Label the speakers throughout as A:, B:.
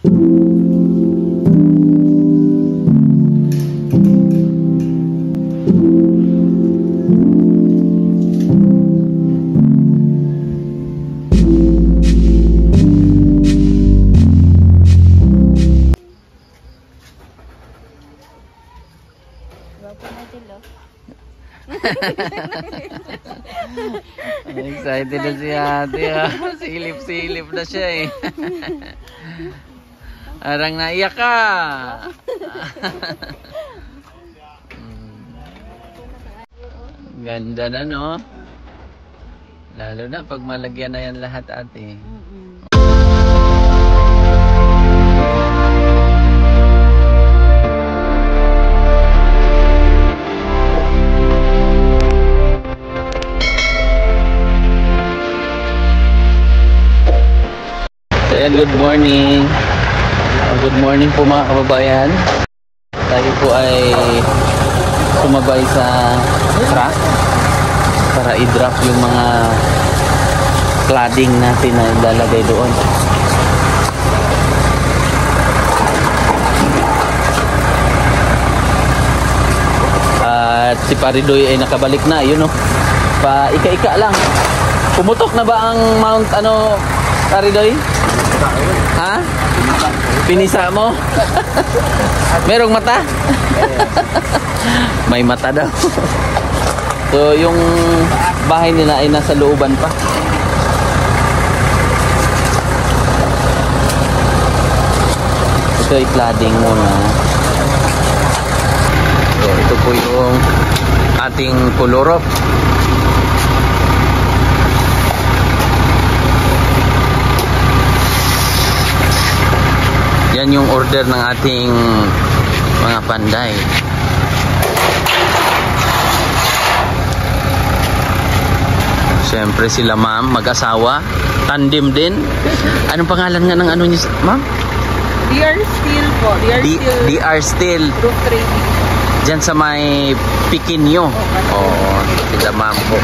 A: Excited na si ate. Silip-silip na siya eh. Arang naiyak ka. Ganda na no. Lalo na pag malagyan na yan lahat ate. Ayan, good morning. Good morning po mga kababayan. Tayo po ay sumabay sa truck para i-drop yung mga cladding natin na ilalagay doon. At si Paridoy ay nakabalik na, yun o. Pa-ika-ika lang. Pumutok na ba ang Mount Paridoy? Ha? Pinisa mo? Merong mata? May mata daw. So yung bahay nila ay nasa looban pa. Ito ay cladding muna. So ito po yung ating kulurop. Yan yung order ng ating mga panday. Siyempre sila ma'am, mag-asawa, tandem din. Anong pangalan nga ng ano niyo, ma'am?
B: DR Steel po.
A: DR Steel.
B: Roof trading.
A: Diyan sa may Pikinyo. Oo, sila ma'am po.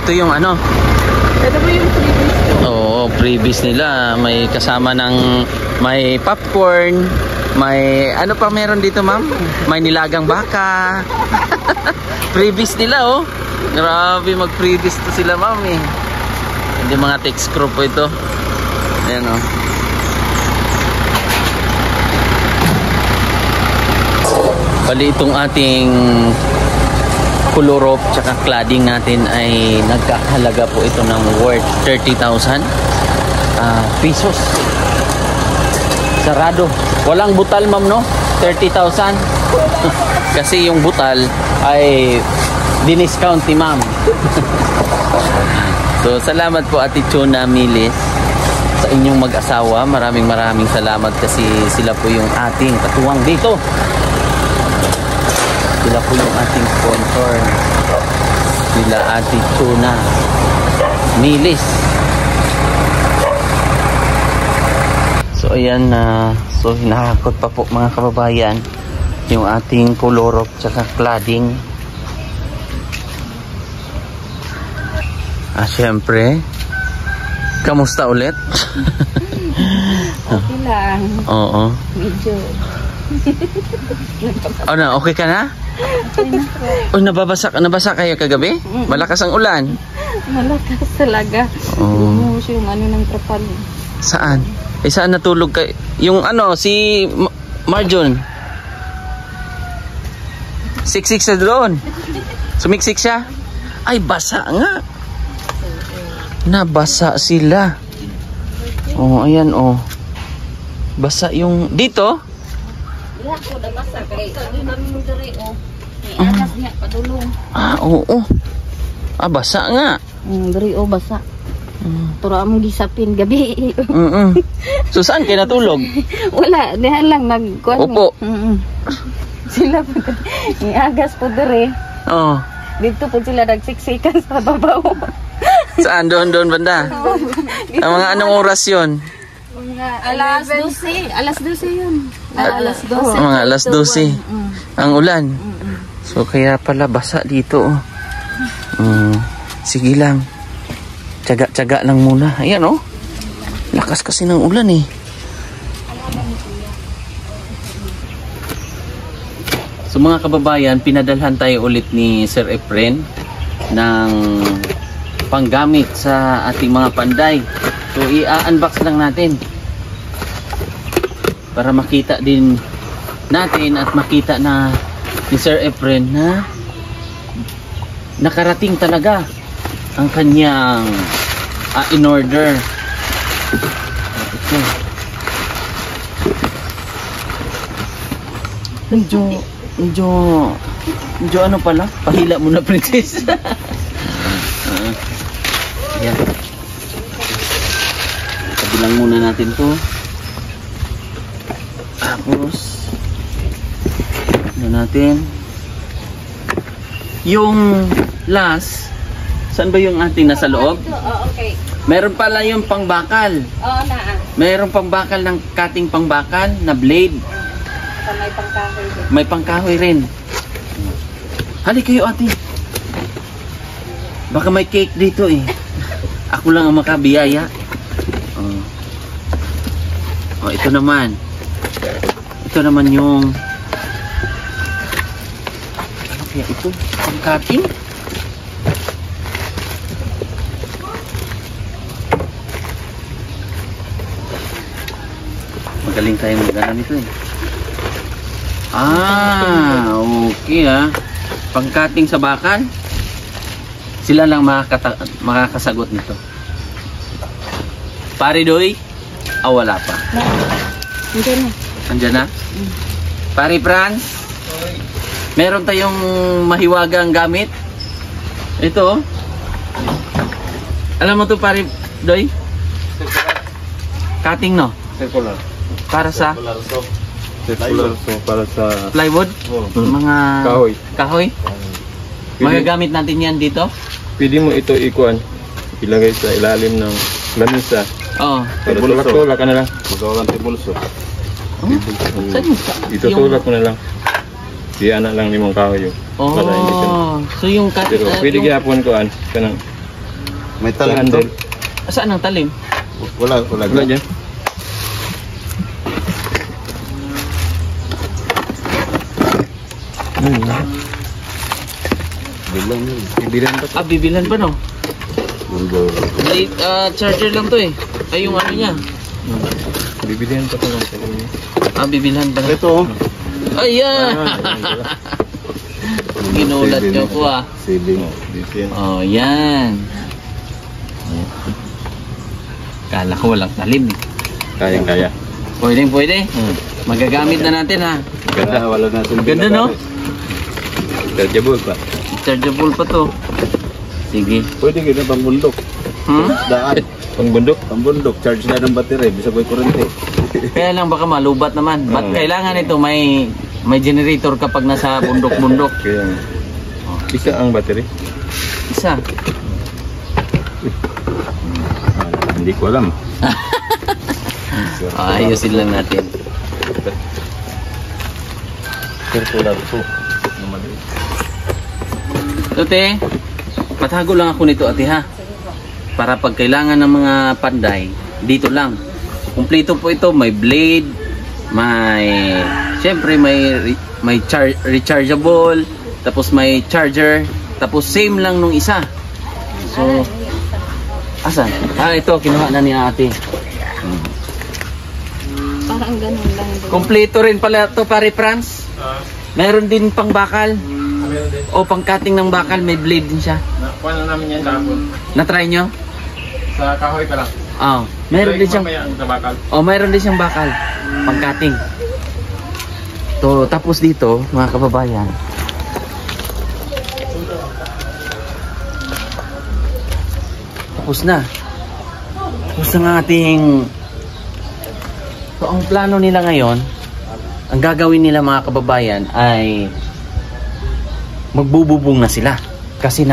A: Ito yung ano?
B: Ito ba yung previous ko?
A: Oo, previous nila. May kasama ng may popcorn. May ano pa meron dito ma'am? May nilagang baka. Previous nila oh. Grabe mag-previous to sila ma'am eh. Hindi mga text crew po ito. Ayan oh. Bali itong ating kulurop tsaka cladding natin ay nagkahalaga po ito ng worth 30,000 pesos. Sarado. Walang butal ma'am no? 30,000. Kasi yung butal ay diniscount ni ma'am. So salamat po Ate Chona Milis sa inyong mag-asawa. Maraming salamat kasi sila po yung ating katuwang dito. Sila po yung ating sponsor. Sila Ate Chona Milis. So ayan na. So hinahakot pa po mga kababayan yung ating kulurop tsaka cladding. Syempre. Kamusta ulit?
B: Okay lang.
A: Oo.
B: Medyo.
A: Ano, okay ka na?
B: Okay na po.
A: Oh, nabasa kayo kagabi? Malakas ang ulan.
B: Malakas talaga. Bumuhos yung ano ng trapal.
A: Saan? Saan natulog kayo? Yung ano, si Marjon. Siksik sa doon. Sumiksik siya. Ay, basa nga. Nabasa sila. Oh, ayan oh. Basa yung dito.
B: Wala ko na basa kay namin mo diri oh. May anas niya padulong.
A: Oo. Basa nga.
B: Diri oh basa. Turo among gisapin gabi.
A: So saan kayo natulog?
B: Wala, dihan lang nagkuan.
A: Opo.
B: Sila po iagas po diri.
A: Oh.
B: Dito po sila nagsiksikan sa babaw.
A: Saan? Doon banda? Ang mga anong oras yun?
B: Mga alas 12. Alas 12 yun. Alas 12.
A: Mga alas 12. Ang ulan. So kaya pala basa dito. Sige lang. Tsaga-tsaga lang muna. Ayan oh. Lakas kasi ng ulan eh. So mga kababayan, pinadalhan tayo ulit ni Sir Efren ng panggamit sa ating mga panday. So i-unbox lang natin para makita din natin at makita na ni Sir Efren na nakarating talaga ang kanyang in order. Ito. Medyo ano pala? Pahila mo na, princess. Ayan. Kabilang muna natin to. Tapos ano natin? Yung last, saan ba yung ating nasa loob?
B: Okay.
A: Meron pala yung pangbakal.
B: Oo na.
A: Meron pangbakal ng cutting pangbakal na blade.
B: Sa may pangkahoy din.
A: May pangkahoy rin. Hali kayo ate. Baka may cake dito eh. Ako lang ang makabiyaya. Oh, ito naman. Ito naman yung ano kaya ito? Pang-cutting? Magaling tayo mag-alam ito eh. Okay ah. Pang-cutting sa bakal. Sila lang makakasagot nito. Pare Doy? Wala pa.
B: Nandiyan na.
A: Andyan na? Pare Franz? Meron tayong mahiwagang gamit. Ito oh. Alam mo to Pare Doy? Cutting no?
C: Circular.
A: Para sa
C: Circular so para sa
A: plywood? Mga
C: kahoy.
A: Magagamit natin yan dito?
C: Pwede mo ito ikuan. Ilagay sa ilalim ng lamesa.
A: Oo.
C: Para tulak ka na lang. Magawang tibulso.
A: Saan yung
C: Itutulak mo na lang. Diyan na lang limang kahoy yun. Para hindi ka na.
A: So yung
C: Pero pwede gihapon kuan. Kanang
D: May talim to?
A: saan ang talim?
D: Wala
C: dyan.
D: Bilang yun.
C: Ibilan pa.
A: Bibilan pa no? May charger lang to eh. Ay yung ano niya.
C: Bibilihan pa ito lang sa inyo.
A: Bibilhan pa.
D: Ito.
A: Ayan! Ginulat nyo ko ah.
D: Ceiling.
C: Dito yan.
A: Yan. Kala ko walang talim eh.
C: Kayang-kaya.
A: Pwede. Magagamit na natin ha.
C: Ganda.
D: Wala na itong
A: Ganda no?
C: Chargeable pa.
A: Chargeable pa to. Sige.
D: Pwede gina pang bundok. Daan.
C: Pangbundok.
D: Pang bundok. Charge na ng battery. Bisa ko yung kurente.
A: Kaya lang baka malubat naman. Ba't kailangan ito may generator kapag nasa bundok-bundok?
C: Kaya isa ang battery.
A: Isa.
C: Hindi ko alam.
A: Ayusin lang natin.
C: Circular po.
A: Ate, patago lang ako nito ate ha. Para pag kailangan ng mga panday, dito lang. Kumpleto po ito, may blade, syempre may rechargeable, tapos may charger, tapos same lang nung isa. So, asan? Ito, kinuha na ni ate.
B: Parang ganun lang.
A: Kumpleto rin pala to pare Franz. Meron din pang bakal. O pang cutting ng bakal, may blade din siya.
C: Nakuha na namin yan kahapon.
A: Na-try nyo?
C: Sa kahoy pa lang.
A: Meron din siyang
C: Sa bakal.
A: meron din siyang bakal pang cutting. To tapos dito, mga kababayan. Tapos na. Tapos ang ating So ang plano nila ngayon, ang gagawin nila mga kababayan ay magbububong na sila kasi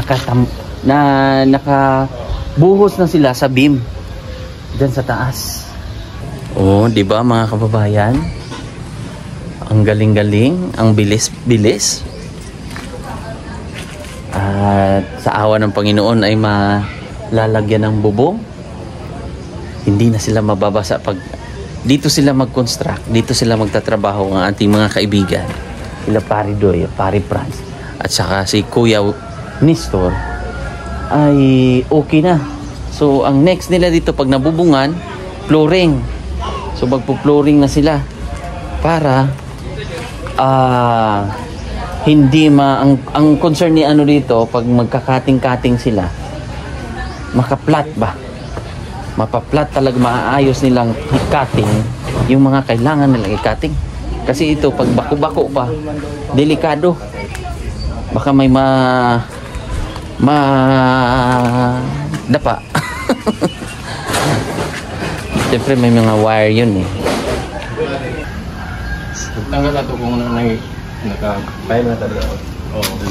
A: nakabuhos na sila sa beam diyan sa taas. Di ba mga kababayan? Ang galing-galing, ang bilis-bilis. At sa awa ng Panginoon ay lalagyan ng bubong, hindi na sila mababasa pag dito sila mag-construct, dito sila magtatrabaho ang ating mga kaibigan. Sila Pari Doy, Pari Franz, at saka si Kuya Nestor ay okay na. So ang next nila dito pag nabubungan, flooring. So magpo-flooring na sila para hindi ang concern ni ano dito pag magkakating-kating sila, maka-flat ba? Mapa-flat talaga, maaayos nilang i-cutting yung mga kailangan nilang i-cutting. Kasi ito pag bako-bako pa, delikado. Baka may dapa. Siyempre may mga wire yun eh.
C: Tanggal na ito kung naka-file na talaga.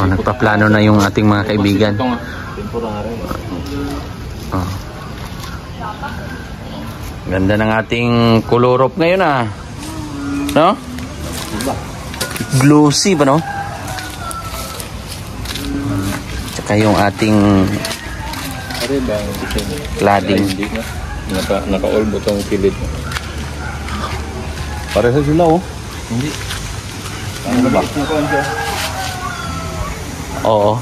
A: Nagpaplano na yung ating mga kaibigan. Ganda ng ating color ngayon no? Glossy ba no? Tsaka yung ating cladding.
C: Naka-all butong kilid.
D: Pareho sila oh.
C: Hindi.
D: Ano ba?
A: Oo.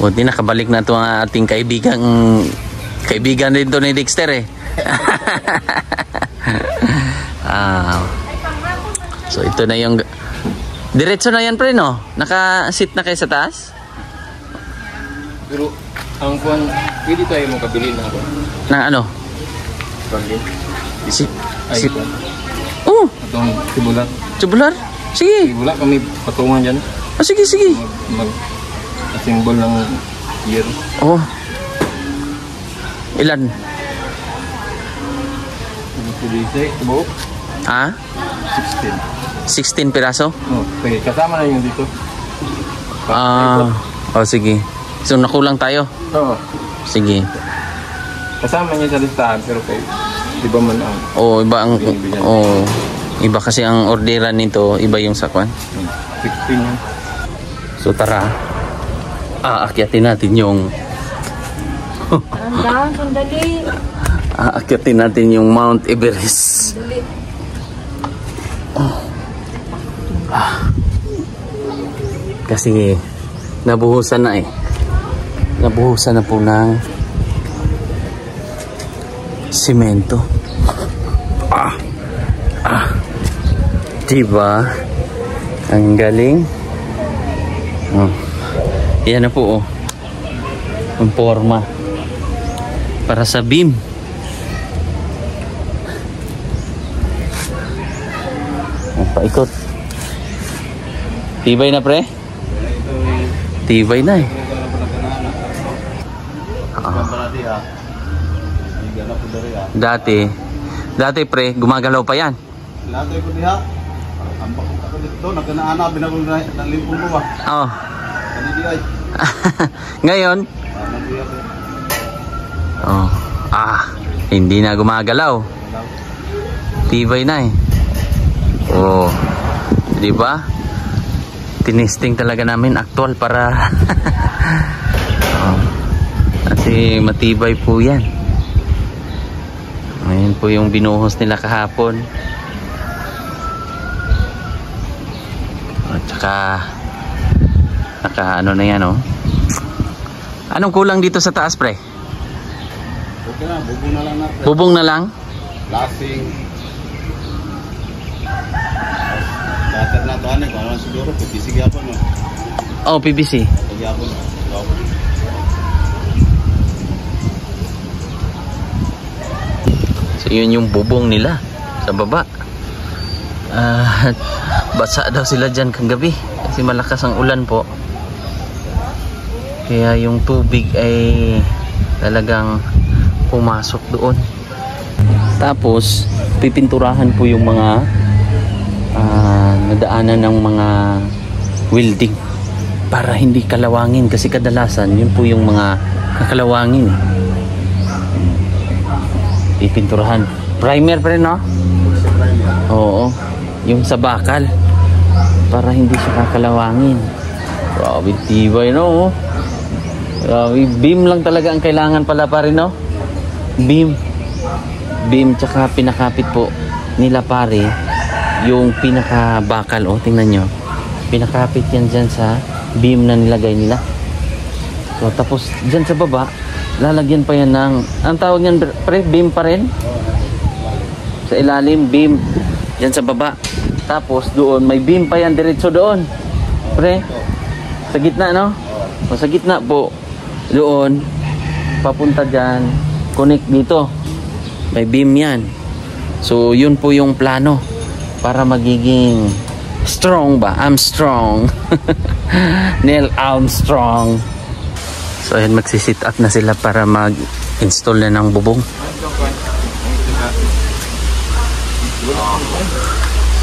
A: Buti nakabalik na ito ang ating kaibigan din to ni Dexter eh. So ito na yung diretso na yan pre no? Naka-sit na kayo sa taas?
C: Pero ang kuwan, pwede tayo makabili na ako.
A: Na ano?
C: Pagin.
A: Sit.
C: Kuwan.
A: Oh!
C: Itong sibulan.
A: Tubular? Sige.
C: Wala kami patungan dyan.
A: Sige.
C: Mag-assemble ng year.
A: Oh. Ilan?
C: Buo?
A: Ha? 16 piraso?
C: Okay, kasama na yung dito.
A: Sige. So nakulang tayo?
C: Oo.
A: Sige.
C: Kasama niya sa listahan pero kay iba man ang
A: Iba ang iba kasi ang orderan nito, iba yung sakwan.
C: 16 yan.
A: So tara. Aakyatin natin yung
B: Sandali.
A: aakyatin natin yung Mount Everest. Kasi nabuhusan na eh. Nabuhusan na po ng simento. Diba? Ang galing. Yan na po ang forma para sa beam. Paikot. Tibay na pre? Tibay na eh. Dati pre, gumagalaw pa yan.
D: Lato ko diha. Ang bakit ako dito, nagkanaana binagol na ng limpong ko ba?
A: Oh.
D: Kani di ay.
A: Ngayon, hindi na gumagalaw. Tibay na eh. Di ba? Tinesting talaga namin actual para kasi matibay po yan. Ngayon po yung binuhos nila kahapon. At saka naka ano na yan Anong kulang dito sa taas pre?
D: Okay na, bubong na lang natin.
A: Bubong na lang?
D: Lasing. Datar na to kung ano siguro, PVC gyapon mo.
A: PVC.
D: Gyapon.
A: So yun yung bubong nila sa baba. Basa daw sila dyan kagabi kasi malakas ang ulan po. Kaya yung tubig ay talagang pumasok doon. Tapos pipinturahan po yung mga nadaanan ng mga welding para hindi kalawangin kasi kadalasan yun po yung mga kakalawangin. Pipinturahan. Primer pa rin Oo. Yung sa bakal para hindi siya kakalawangin. Grabe tibay Beam lang talaga ang kailangan pala pare, no? Beam. Beam tsaka pinakapit po nila pare yung pinakabakal. O, tingnan nyo. Pinakapit yan dyan sa beam na nilagay nila. So, tapos dyan sa baba, lalagyan pa yan ng, ang tawag yan pre, beam pa rin. Sa ilalim, beam. Dyan sa baba. Tapos doon, may beam pa yan diretso doon. Pre, sa gitna, no? O, sa gitna po, doon, papunta dyan, connect dito. May beam yan. So, yun po yung plano para magiging strong ba? Armstrong. Neil Armstrong. So, ayan, magsisit up na sila para mag-install na ng bubong.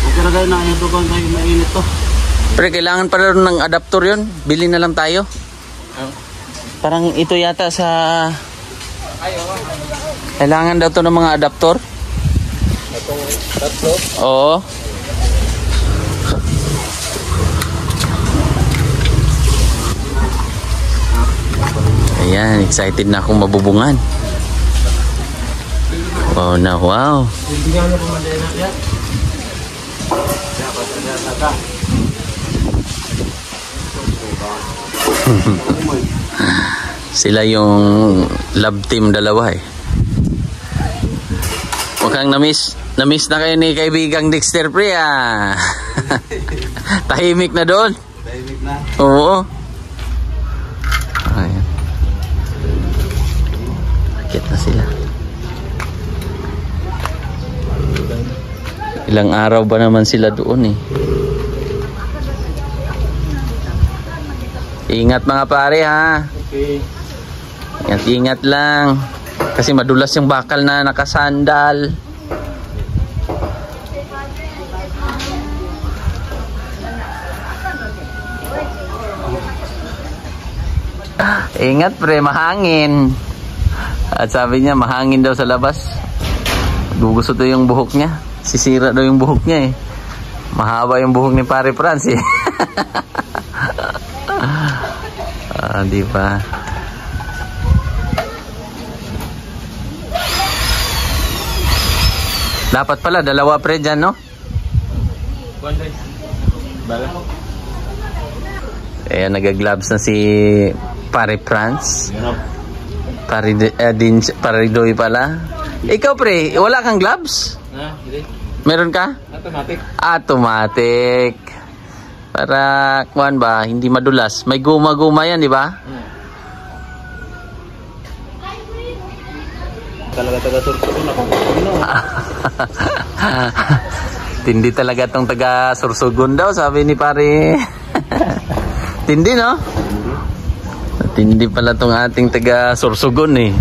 D: Okay na kayo na, ito ko kayo mainit to.
A: Pero kailangan pa rin ng adapter yun. Bili na lang tayo. Parang ito yata sa... Kailangan daw to ng mga adapter.
C: Tatlo?
A: Oo. Ayan, excited na akong mabubungan. Wow na, wow. Sila yung love team dalawa eh. Mukhang na-miss na kayo ni kaibigang Dexter pre ah. Tahimik na doon.
D: Tahimik na.
A: Oo. Ayan. Akit na sila. Ilang araw ba naman sila doon eh. Ingat mga pare ha.
C: Okay.
A: Ingat lang. Kasi madulas yung bakal na nakasandal. Ingat pre, mahangin. At sabi niya mahangin daw sa labas. Gugusto daw yung buhok niya. Sisira daw yung buhok niya eh. Mahaba yung buhok ni Pare Franz eh. Di ba? Dapat pala dalawa pre dyan, no? Ayan, nagagloves na si Pare Franz. Paridoy pala. Ikaw pre, wala kang gloves? Meron ka?
C: Automatic.
A: Automatic. Para kuan ba, hindi madulas. May guma-guma yan, di ba?
C: Talaga taga-Sursugun ako.
A: Tindi talaga tong taga-Sursugun daw, sabi ni Pare. Tindi, no? Tindi pala tong ating taga-Sursugun eh.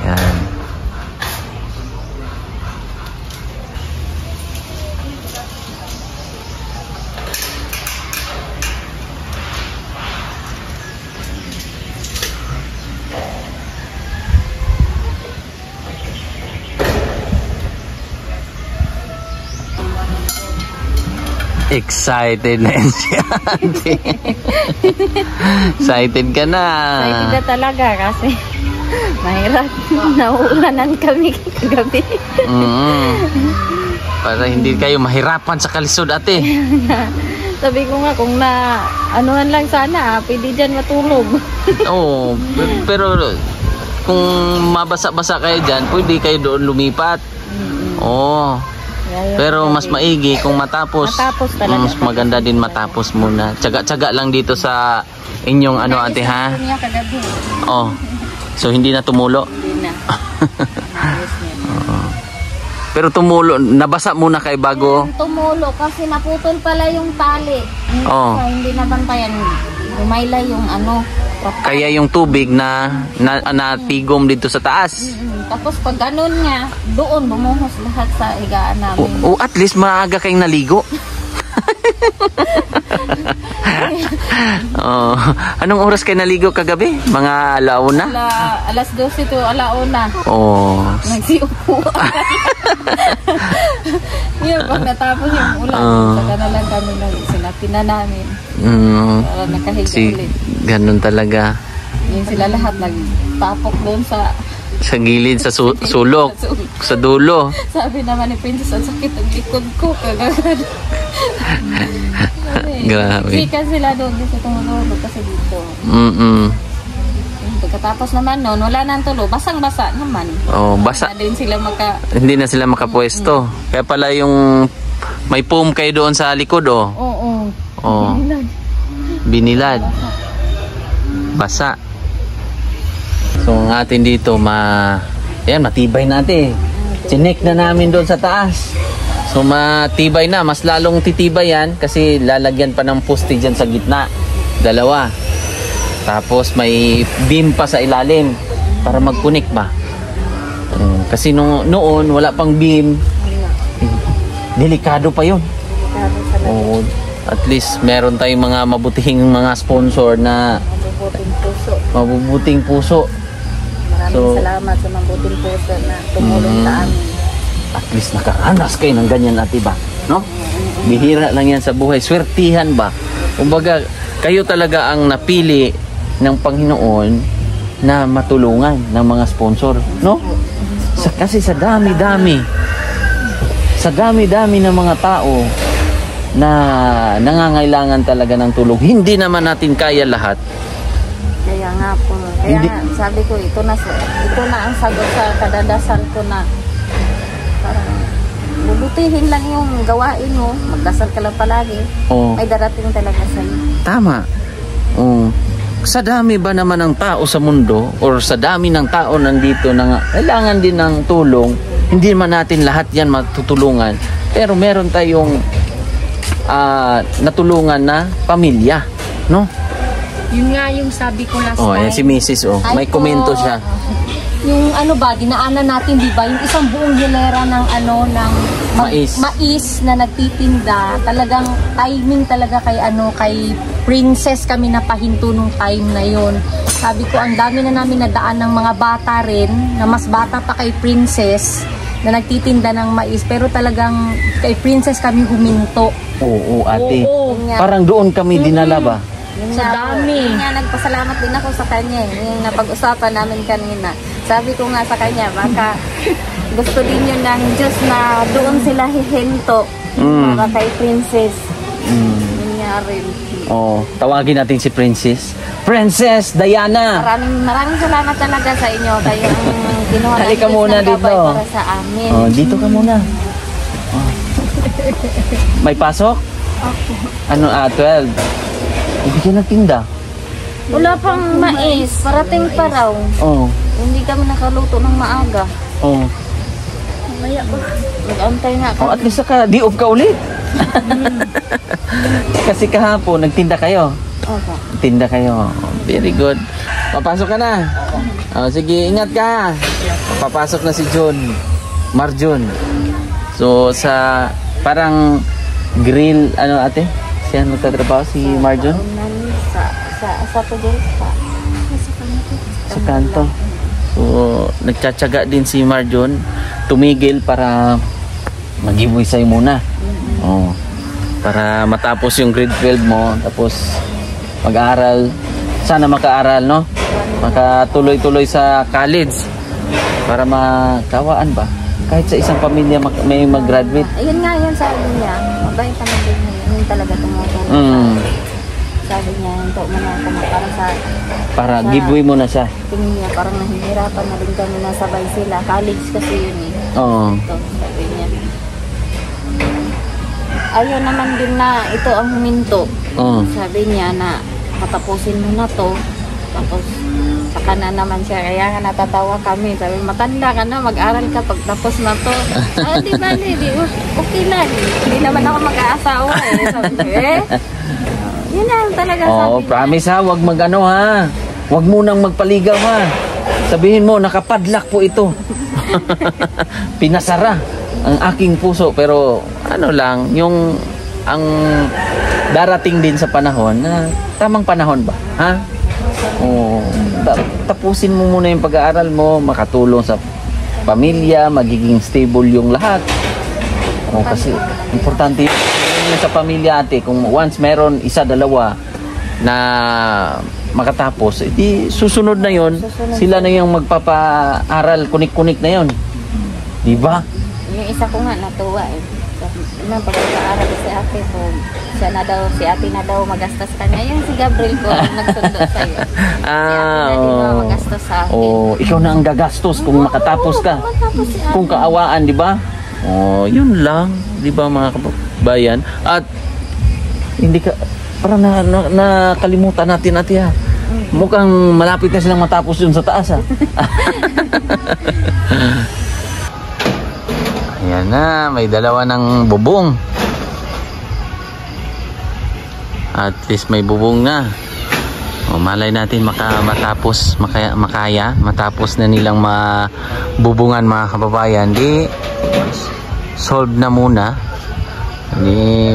A: Yan. Excited na yan si Auntie. Excited ka na.
B: Excited na talaga kasi mahirap. Nauulanan kami kagabi.
A: Para hindi kayo mahirapan sa kalisod, ate.
B: Sabi ko nga kung na anuhan lang sana, pwede dyan matulog.
A: Oo, pero kung mabasa-basa kayo dyan, pwede kayo doon lumipat. Oo. Pero mas maigi kung matapos
B: talaga.
A: mas maganda din matapos muna. Tsaga-tsaga lang dito sa inyong ano ate ha. Oh. So hindi na tumulo.
B: Hindi na.
A: Pero tumulo, nabasa muna kay bago.
B: Tumulo kasi naputol pala yung tali.
A: Oh.
B: Hindi nabantayan. Lumaylay yung ano.
A: Kaya yung tubig na natigom dito sa taas.
B: Tapos pag ganun nga, doon bumuhos lahat sa higaan namin.
A: At least maaga kayong naligo. Oh, anong oras kayo naligo kagabi? Mga alauna?
B: Alas 12 to alauna.
A: Oh.
B: Nagsiupo. Yun, pag natapos yung ulan, saka na lang kami sinapin na namin. Para nakahiga ulit.
A: Ganun talaga.
B: Yun sila lahat nagtapok doon sa
A: gilid, sa sulok, sa dulo.
B: Sabi naman ni Princess, ang sakit ang likod ko.
A: Grabe.
B: Sikan sila doon kasi tumulog kasi dito. Pagkatapos naman noon, wala nang tulo. Basang-basa naman.
A: Oh, basa. Hindi na sila makapwesto. Kaya pala yung may foam kayo doon sa likod, oh.
B: Oo.
A: Oh. Binilad. Basa. So ang atin dito ayan, matibay natin. Chinek na namin doon sa taas. So matibay na, mas lalong titibay yan kasi lalagyan pa ng poste dyan sa gitna. 2. Tapos may beam pa sa ilalim para mag-connect ba. Kasi noon wala pang beam. Delikado pa yun. Oh, at least meron tayong mga mabutihing mga sponsor na mabubuting puso.
B: Maraming salamat sa mabuting puso na tumulong sa amin.
A: At least nakaranas kayo ng ganyan, ate ba? No? Bihira lang yan sa buhay. Swertihan ba? Kumbaga, kayo talaga ang napili ng Panginoon na matulungan ng mga sponsor. No? Kasi sa dami-dami ng mga tao na nangangailangan talaga ng tulong. Hindi naman natin kaya lahat.
B: Kaya nga po. Kaya nga, sabi ko, ito na ang sagot sa kadadasal ko na parang bubutihin lang yung gawain mo. Magdasal ka lang palagi.
A: Oh.
B: May darating talaga sa'yo.
A: Tama. Oh. Sa dami ba naman ng tao sa mundo or sa dami ng tao nandito na kailangan din ng tulong, hindi man natin lahat yan matutulungan. Pero meron tayong natulungan na pamilya. No?
B: Yun nga yung sabi ko last
A: time. Yan si Mrs. May komento siya.
B: Yung dinaanan natin, di ba? Yung isang buong hilera ng mais na nagtitinda. Talagang timing talaga kay Princess kami napahinto nung time na yon. Sabi ko, ang dami na namin nadaan ng mga bata rin, na mas bata pa kay Princess, na nagtitinda ng mais. Pero talagang kay Princess kami huminto.
A: Oo, ate. Parang doon kami dinala ba?
B: Sa dami. Nga, nagpasalamat din ako sa kanya. Yung napag-usapan namin kanina. Sabi ko nga sa kanya, baka gusto din yun ng Diyos na doon sila hihinto. Para kay Princess. Yun nga rin.
A: Tawagin natin si Princess. Princess Diana!
B: Maraming salamat talaga sa inyo. Kayo ang kinuha ng
A: Halika muna
B: Diyos
A: dito.
B: Para sa amin.
A: Dito ka muna. May pasok? Ano, 12. Hindi ka nagtinda?
B: Wala pang mais. Parating pa raw. Hindi kami nakaluto ng maaga. Mamaya ba? Mag-antay nga kami.
A: At least di off ka ulit. Kasi kahapon, nagtinda kayo.
B: Opo.
A: Tinda kayo. Very good. Papasok ka na. Sige, ingat ka. Papasok na si Marjun. So, sa parang grill, ate? Siya nagtatrabaho si Marjun? Sa kanto. So, nagtsatsaga din si Marjun. Tumigil para mag-giveaway sa'yo muna. Para matapos yung grade 12 mo. Tapos, mag-aaral. Sana makaaral, no? Makatuloy-tuloy sa college. Para makawaan ba? Kahit sa isang pamilya may mag-graduate.
B: Ayun nga, yun sabi niya. Mabait naman din niya. Yun talaga tumutulong. Sabi niya, hinto mo na ako
A: para giveaway mo na siya.
B: Tingin niya, parang nahihirapan na rin kami nasabay sila. College kasi yun eh. Ito, sabi niya. Ayaw naman din na ito ang huminto. Sabi niya na patapusin mo na to. Tapos saka na naman siya. Kaya nga natatawa kami. Sabi, matanda ka na, mag-aral ka pagtapos na to. Di ba, okay lang. Hindi naman ako mag-aasawa eh. Sabi niya, yun na talaga sabi niya.
A: Promise ha, wag ha. Wag munang magpaligaw ha. Sabihin mo, nakapadlock po ito. Pinasara ang aking puso. Pero ano lang, yung ang darating din sa panahon na tamang panahon ba? Ha? O, tapusin mo muna yung pag-aaral mo, makatulong sa pamilya, magiging stable yung lahat. O, kasi importante yun sa pamilya ate. Kung once meron isa, dalawa na makatapos, edi susunod na yon, sila na yung magpapaaral, kunik-kunik na yon. Di ba?
B: Yung isa ko nga natuwa eh. Nang pagkakaaral si ate po, siya na daw, si ate na daw magastos kanya. Yung si Gabriel ko nagsundo sa'yo. Si ate na din daw magastos sa akin.
A: Oh, ikaw na ang gagastos kung makatapos ka.
B: Si ate.
A: Kung kaawaan, di ba? Oh, yun lang, di ba mga kabayan? At hindi ka parang nakalimutan natin ate ha. Mukhang malapit na silang matapos yun sa taas ha. Ayan na, may dalawa ng bubong. At least may bubong na. O, malay natin matapos na nilang mabubungan mga kababayan. Di solve na muna. Di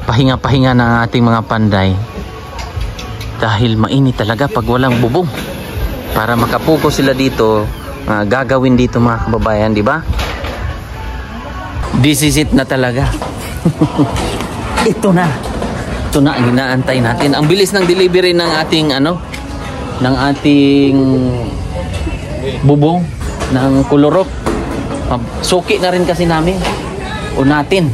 A: pahinga-pahinga ng ating mga panday. Dahil mainit talaga pag walang bubong. Para makapuko sila dito, gagawin dito mga kababayan, di ba? This is it na talaga. Ito na ang inaantay natin. Ang bilis ng delivery ng ating ng ating bubong ng Kulorok. Suki na rin kasi namin o natin,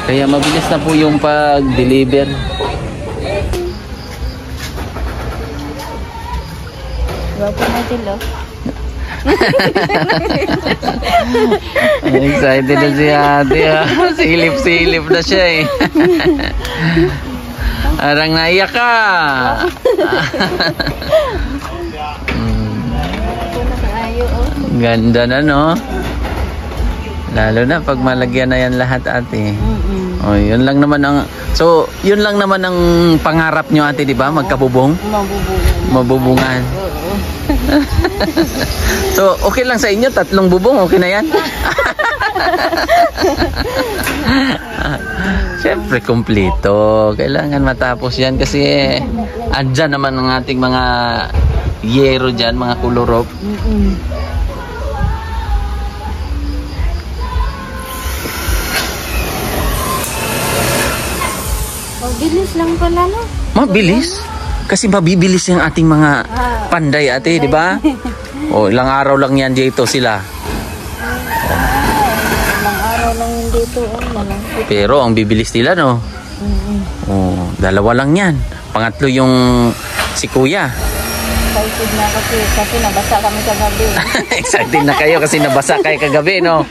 A: kaya mabilis na po yung pag-deliver.
B: Wapo na dilo.
A: Excited na si ate ha. Silip-silip na siya eh. Arang naiyak ka. Ganda na no. Lalo na pag malagyan na yan lahat ate. Oh, yun lang naman ang pangarap nyo ate, di ba? Magkabubong? Mabubungan. So, okay lang sa inyo? 3 bubong, okay na yan? Siyempre, kumplito. Kailangan matapos yan kasi andyan naman ang ating mga yero dyan, mga Kulorok.
B: Mabilis lang pala no?
A: Mabilis? Kasi mabibilis yung ating mga panday ate, di ba? O, ilang araw lang yan dito sila.
B: Ilang araw lang dito.
A: Pero ang bibilis nila, no? O, 2 lang yan. Pangatlo yung si kuya.
B: Excited na kasi nabasa kami kagabi.
A: Excited na kayo kasi nabasa kayo kagabi, no?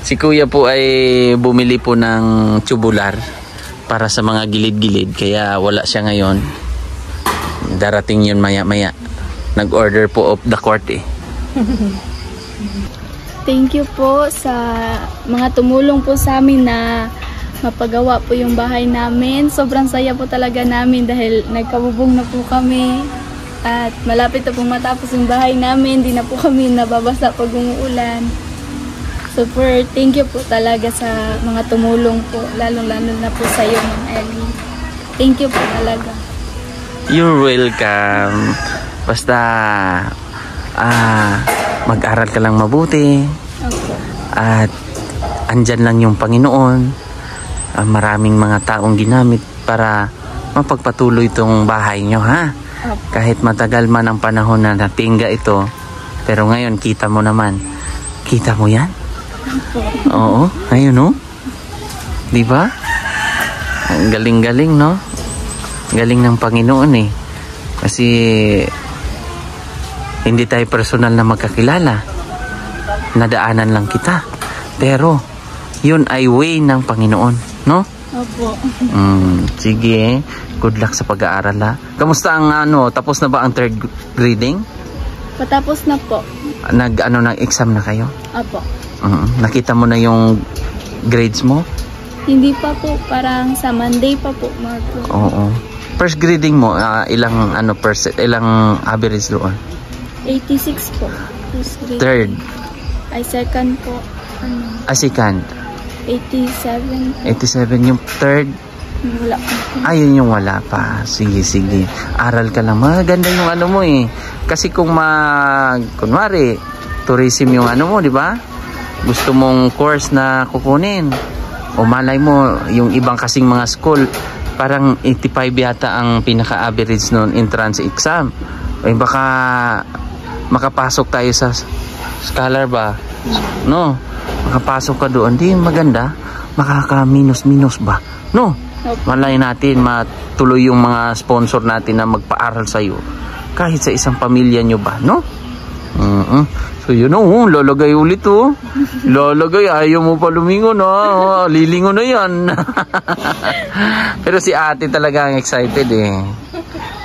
A: Si kuya po ay bumili po ng tubular para sa mga gilid-gilid, kaya wala siya ngayon. Darating yun maya-maya. Nag-order po of the court eh.
E: Thank you po sa mga tumulong po sa amin na mapagawa po yung bahay namin. Sobrang saya po talaga namin dahil nagkabubong na po kami. At malapit na po matapos yung bahay namin. Hindi na po kami nababasa pag umuulan. Super thank you po talaga sa mga tumulong po. Lalong-lalo na po sa iyo, Ma'am Ellie. Thank you po talaga.
A: You're welcome. Basta mag-aral ka lang mabuti.
E: Okay.
A: At andyan lang yung Panginoon. Maraming mga taong ginamit para mapagpatuloy itong bahay nyo, ha?
E: Okay.
A: Kahit matagal man ang panahon na natingga ito, pero ngayon kita mo naman. Kita mo yan? Oo, ayun no? Diba? Ang galing-galing, no? Galing ng Panginoon eh. Kasi hindi tayo personal na magkakilala. Nadaanan lang kita. Pero yun ay way ng Panginoon, no?
E: Opo.
A: Sige, good luck sa pag-aaral ha. Kamusta ang tapos na ba ang 3rd grading?
E: Patapos na po.
A: Nag-exam na kayo?
E: Opo.
A: Nakita mo na yung grades mo?
E: Hindi pa po, parang sa Monday pa po, Marco.
A: Oo. First grading mo, ilang ilang average doon?
E: 86 po. First grade.
A: 3rd.
E: Ay, second po.
A: Second.
E: 87.
A: 87 yung third.
E: Wala po.
A: Ayun yung wala pa. Sige, sige. Aral ka lang. Maganda yung ano mo eh. Kasi kung kunwari, tourism yung ano mo, di ba? Gusto mong course na kukunin. O malay mo, yung ibang kasing mga school, parang 85 yata ang pinaka-average noon entrance exam. Ay baka makapasok tayo sa scholar ba? No? Makapasok ka doon. Di maganda. Makaka-minus-minus ba? No? Malay natin matuloy yung mga sponsor natin na magpaaral sa'yo. Kahit sa isang pamilya nyo ba? No? So yun lalagay ulit lalagay, ayaw mo pa lumingon lilingon na yan. Pero si ate talaga ang excited eh.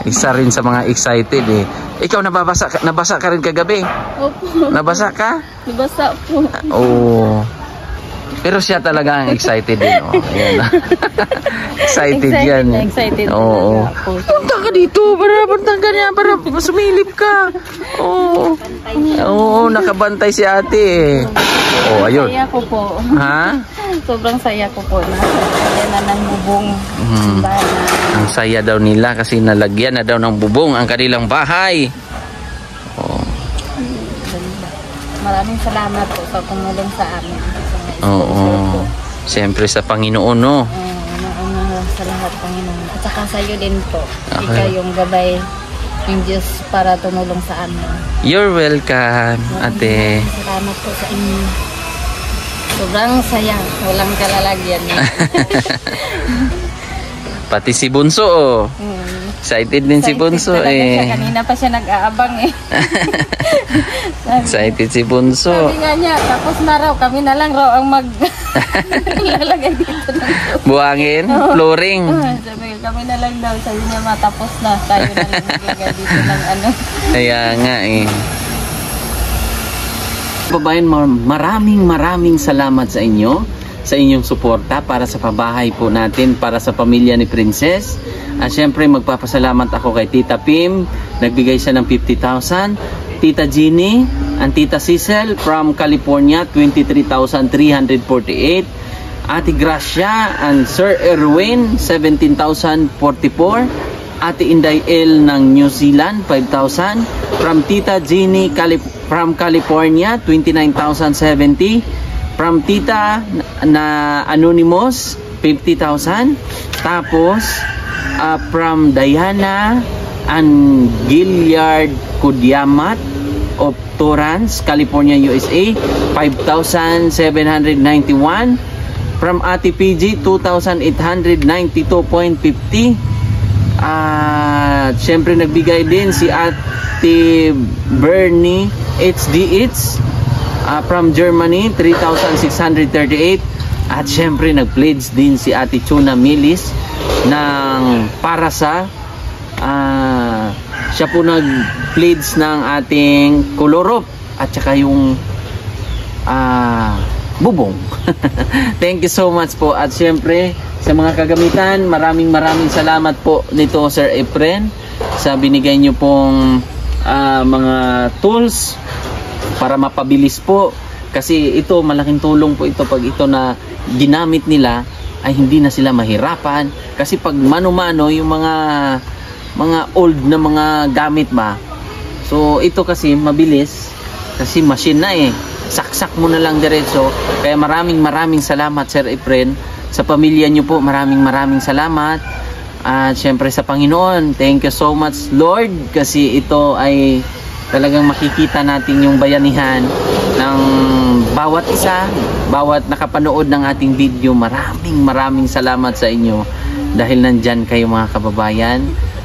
A: Isa rin sa mga excited eh. Ikaw nabasa ka rin kagabi?
E: Opo.
A: Nabasa ka?
E: Nabasa po.
A: Oo. Pero siya talaga ang excited din. Ayan. Excited yan.
B: Excited
A: Oo. Punta ka dito. Punta ka niya. Para sumilip ka. Oo, nakabantay si ate eh. Ayun.
B: Saya ko po.
A: Ha?
B: Sobrang saya ko po. Nalagyan na ng bubong.
A: Ang saya daw nila kasi nalagyan na daw ng bubong ang kanilang bahay.
B: Maraming salamat po sa tumulong sa amin.
A: Oo. Siyempre sa Panginoon, no?
B: Sa lahat, Panginoon. At saka sa iyo din po.
A: Okay.
B: Ikaw yung gabay ng Diyos para tumulong sa amin.
A: You're welcome, ate.
B: Salamat po sa inyo. Sobrang saya. Walang kalalagyan.
A: Pati si Bunso, excited din si Bunso eh.
B: Kanina pa siya nag-aabang eh.
A: Excited si Bunso.
B: Sabi nga niya, tapos na raw. Kami na lang raw ang lalagay dito ng
A: buhangin, flooring.
B: Sabi kami na lang daw. Sabi niya matapos na. Tayo na lang maglagay dito ng ano.
A: Kaya nga eh. Babayan, maraming salamat sa inyo, sa inyong suporta para sa pabahay po natin, para sa pamilya ni Princess. At syempre magpapasalamat ako kay Tita Pim, nagbigay siya ng 50,000. Tita Jeannie and Tita Cecil from California, 23,348. Ate Gracia and Sir Erwin, 17,044. Ate Inday L ng New Zealand, 5,000. From Tita Jeannie from California, 29,070. From Tita na Anonymous, 50,000. Tapos from Diana and Gilliard Kudyamat of Torrance, California, USA, 5,791. From Ate PG, 2,892.50. Siyempre nagbigay din si Ate Bernie HDH from Germany, 3,638. At siyempre nag-pledge din si Ate Chuna Milis ng para sa siya po nag-pledge ng ating kolorop at saka yung bubong. Thank you so much po. At siyempre sa mga kagamitan, maraming salamat po nito Sir Efren sa binigay nyo pong mga tools para mapabilis po, kasi ito malaking tulong po ito pag ito na ginamit nila ay hindi na sila mahirapan, kasi pag mano-mano yung mga old na mga gamit ba, so ito kasi mabilis kasi machine na eh, saksak mo na lang diretso. Kaya maraming salamat Sir Efren. Sa pamilya nyo po, maraming salamat. At syempre sa Panginoon, thank you so much Lord, kasi ito ay talagang makikita natin yung bayanihan ng bawat isa, bawat nakapanood ng ating video. Maraming salamat sa inyo dahil nandyan kayo mga kababayan.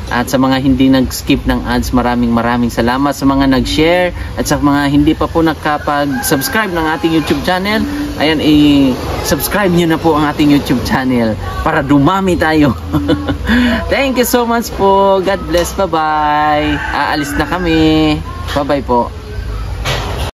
A: At sa mga hindi nag-skip ng ads, maraming salamat. Sa mga nag-share at sa mga hindi pa po nakapag-subscribe ng ating YouTube channel, ayan, i-subscribe nyo na po ang ating YouTube channel para dumami tayo. Thank you so much po. God bless. Bye-bye. Aalis na kami. Bye-bye po.